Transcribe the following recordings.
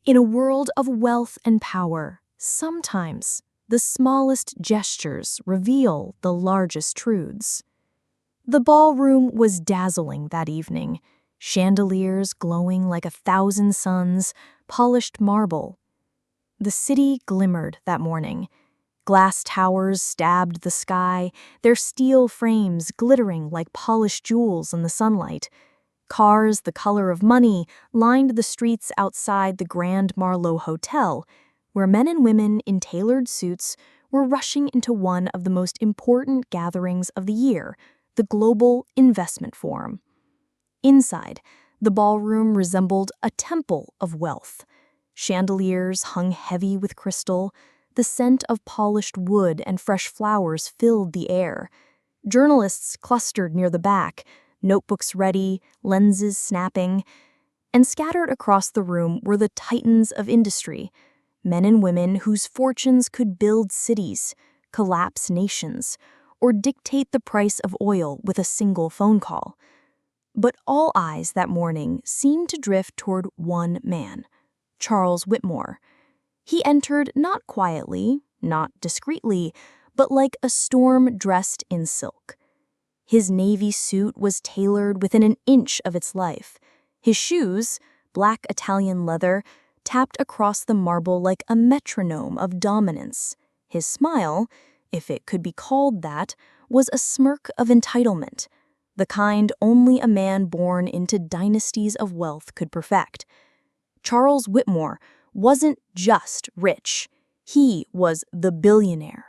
In a world of wealth and power, sometimes the smallest gestures reveal the largest truths. The ballroom was dazzling that evening, chandeliers glowing like 1,000 suns, polished marble. The city glimmered that morning. Glass towers stabbed the sky, their steel frames glittering like polished jewels in the sunlight. Cars the color of money lined the streets outside the Grand Marlowe Hotel, where men and women in tailored suits were rushing into one of the most important gatherings of the year, the Global Investment Forum. Inside, the ballroom resembled a temple of wealth. Chandeliers hung heavy with crystal, the scent of polished wood and fresh flowers filled the air. Journalists clustered near the back, notebooks ready, lenses snapping, and scattered across the room were the titans of industry, men and women whose fortunes could build cities, collapse nations, or dictate the price of oil with a single phone call. But all eyes that morning seemed to drift toward one man, Charles Whitmore. He entered not quietly, not discreetly, but like a storm dressed in silk. His navy suit was tailored within an inch of its life. His shoes, black Italian leather, tapped across the marble like a metronome of dominance. His smile, if it could be called that, was a smirk of entitlement, the kind only a man born into dynasties of wealth could perfect. Charles Whitmore wasn't just rich. He was the billionaire.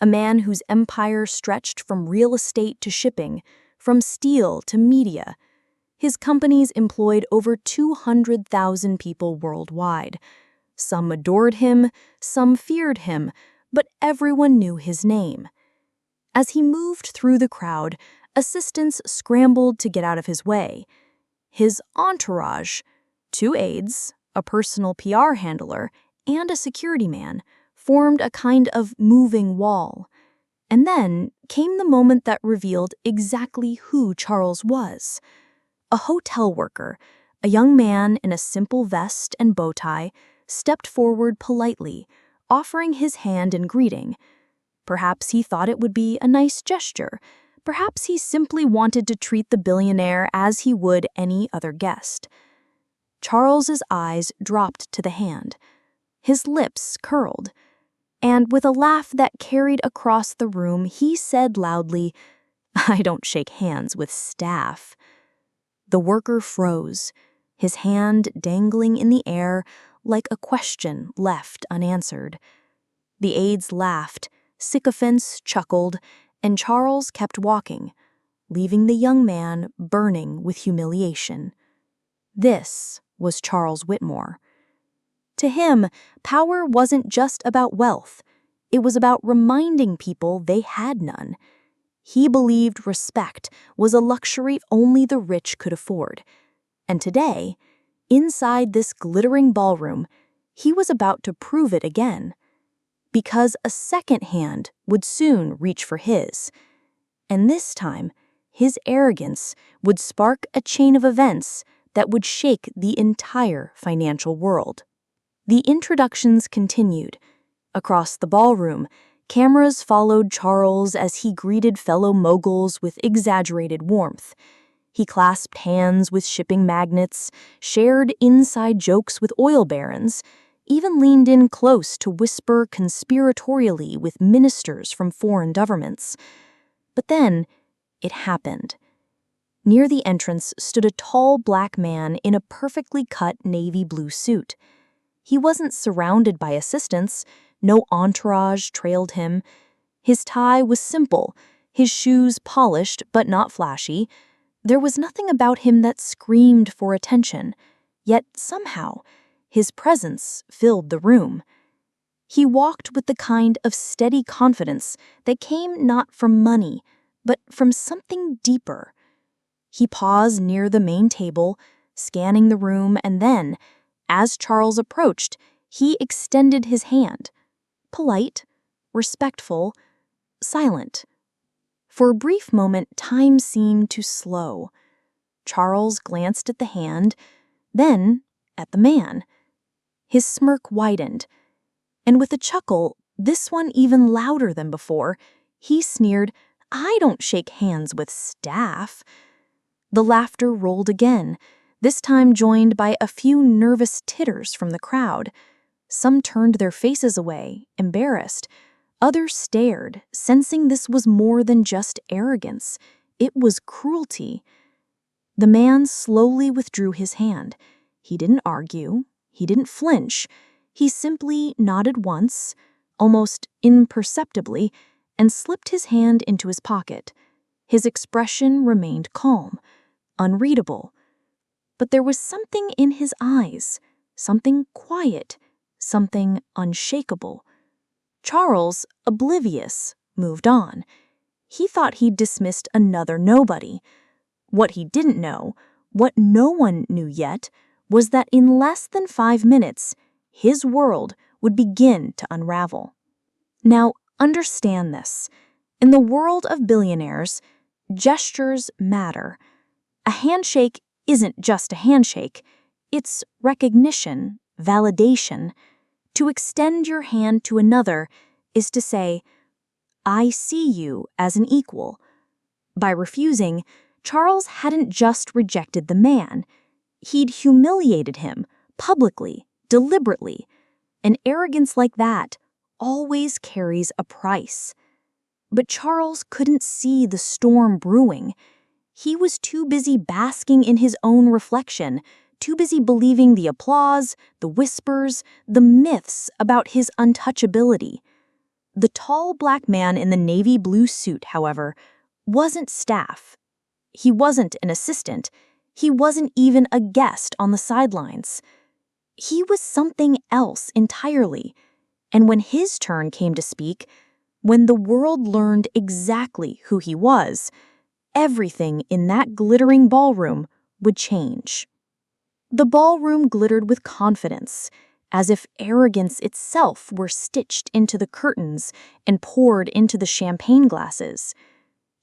A man whose empire stretched from real estate to shipping, from steel to media. His companies employed over 200,000 people worldwide. Some adored him, some feared him, but everyone knew his name. As he moved through the crowd, assistants scrambled to get out of his way. His entourage, 2 aides, a personal PR handler, and a security man, formed a kind of moving wall. And then came the moment that revealed exactly who Charles was. A hotel worker, a young man in a simple vest and bow tie, stepped forward politely, offering his hand in greeting. Perhaps he thought it would be a nice gesture. Perhaps he simply wanted to treat the billionaire as he would any other guest. Charles's eyes dropped to the hand. His lips curled. And with a laugh that carried across the room, he said loudly, "I don't shake hands with staff." The worker froze, his hand dangling in the air like a question left unanswered. The aides laughed, sycophants chuckled, and Charles kept walking, leaving the young man burning with humiliation. This was Charles Whitmore. To him, power wasn't just about wealth. It was about reminding people they had none. He believed respect was a luxury only the rich could afford. And today, inside this glittering ballroom, he was about to prove it again. Because a second hand would soon reach for his. And this time, his arrogance would spark a chain of events that would shake the entire financial world. The introductions continued. Across the ballroom, cameras followed Charles as he greeted fellow moguls with exaggerated warmth. He clasped hands with shipping magnates, shared inside jokes with oil barons, even leaned in close to whisper conspiratorially with ministers from foreign governments. But then, it happened. Near the entrance stood a tall black man in a perfectly cut navy blue suit. He wasn't surrounded by assistants, no entourage trailed him. His tie was simple, his shoes polished but not flashy. There was nothing about him that screamed for attention, yet somehow his presence filled the room. He walked with the kind of steady confidence that came not from money, but from something deeper. He paused near the main table, scanning the room, and then, as Charles approached, he extended his hand. Polite, respectful, silent. For a brief moment, time seemed to slow. Charles glanced at the hand, then at the man. His smirk widened, and with a chuckle, this one even louder than before, he sneered, "I don't shake hands with staff." The laughter rolled again, this time joined by a few nervous titters from the crowd. Some turned their faces away, embarrassed. Others stared, sensing this was more than just arrogance. It was cruelty. The man slowly withdrew his hand. He didn't argue. He didn't flinch. He simply nodded once, almost imperceptibly, and slipped his hand into his pocket. His expression remained calm, unreadable. But there was something in his eyes, something quiet, something unshakable. Charles, oblivious, moved on. He thought he'd dismissed another nobody. What he didn't know, what no one knew yet, was that in less than 5 minutes, his world would begin to unravel. Now, understand this. In the world of billionaires, gestures matter. A handshake isn't just a handshake. It's recognition, validation. To extend your hand to another is to say, "I see you as an equal." By refusing, Charles hadn't just rejected the man. He'd humiliated him, publicly, deliberately. An arrogance like that always carries a price. But Charles couldn't see the storm brewing. He was too busy basking in his own reflection, too busy believing the applause, the whispers, the myths about his untouchability. The tall black man in the navy blue suit, however, wasn't staff. He wasn't an assistant. He wasn't even a guest on the sidelines. He was something else entirely. And when his turn came to speak, when the world learned exactly who he was, everything in that glittering ballroom would change. The ballroom glittered with confidence, as if arrogance itself were stitched into the curtains and poured into the champagne glasses.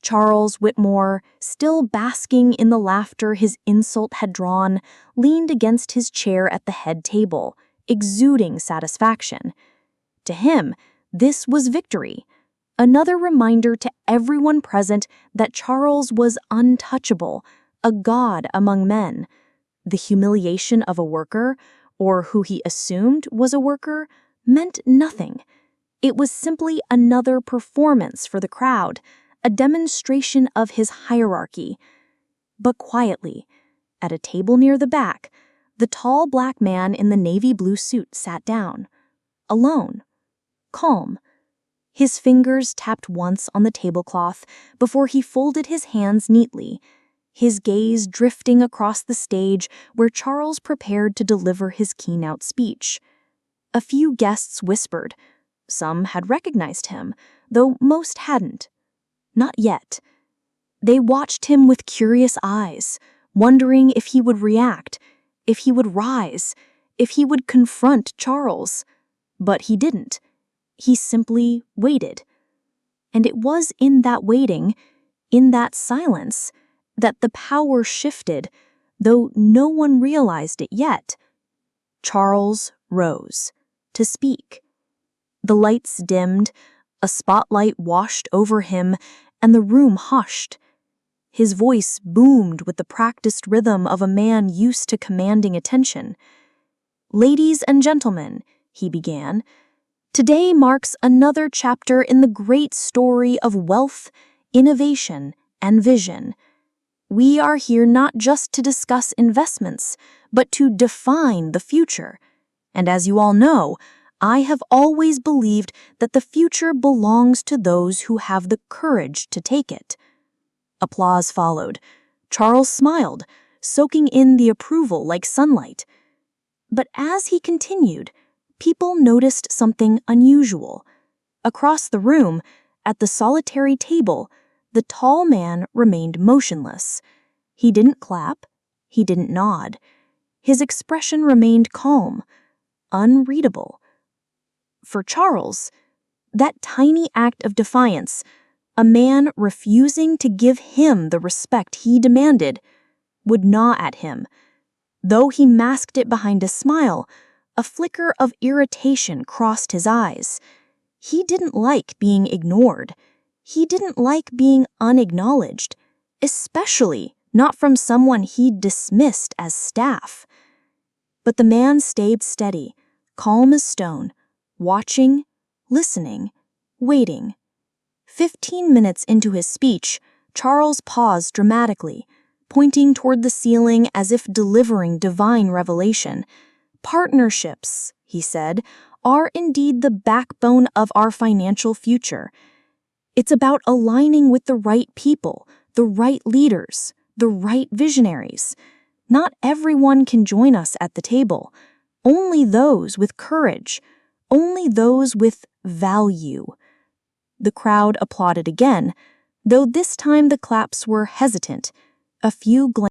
Charles Whitmore, still basking in the laughter his insult had drawn, leaned against his chair at the head table, exuding satisfaction. To him, this was victory, another reminder to everyone present that Charles was untouchable, a god among men. The humiliation of a worker, or who he assumed was a worker, meant nothing. It was simply another performance for the crowd, a demonstration of his hierarchy. But quietly, at a table near the back, the tall black man in the navy blue suit sat down, alone, calm. His fingers tapped once on the tablecloth before he folded his hands neatly, his gaze drifting across the stage where Charles prepared to deliver his keynote speech. A few guests whispered. Some had recognized him, though most hadn't. Not yet. They watched him with curious eyes, wondering if he would react, if he would rise, if he would confront Charles. But he didn't. He simply waited. And it was in that waiting, in that silence, that the power shifted, though no one realized it yet. Charles rose to speak. The lights dimmed, a spotlight washed over him, and the room hushed. His voice boomed with the practiced rhythm of a man used to commanding attention. "Ladies and gentlemen," he began, "today marks another chapter in the great story of wealth, innovation, and vision. We are here not just to discuss investments, but to define the future. And as you all know, I have always believed that the future belongs to those who have the courage to take it." Applause followed. Charles smiled, soaking in the approval like sunlight. But as he continued, people noticed something unusual. Across the room, at the solitary table, the tall man remained motionless. He didn't clap. He didn't nod. His expression remained calm, unreadable. For Charles, that tiny act of defiance, a man refusing to give him the respect he demanded, would gnaw at him. Though he masked it behind a smile, A flicker of irritation crossed his eyes. He didn't like being ignored. He didn't like being unacknowledged, especially not from someone he'd dismissed as staff. But the man stayed steady, calm as stone, watching, listening, waiting. 15 minutes into his speech, Charles paused dramatically, pointing toward the ceiling as if delivering divine revelation. "Partnerships," he said, "are indeed the backbone of our financial future. It's about aligning with the right people, the right leaders, the right visionaries. Not everyone can join us at the table. Only those with courage, only those with value." The crowd applauded again, though this time the claps were hesitant. A few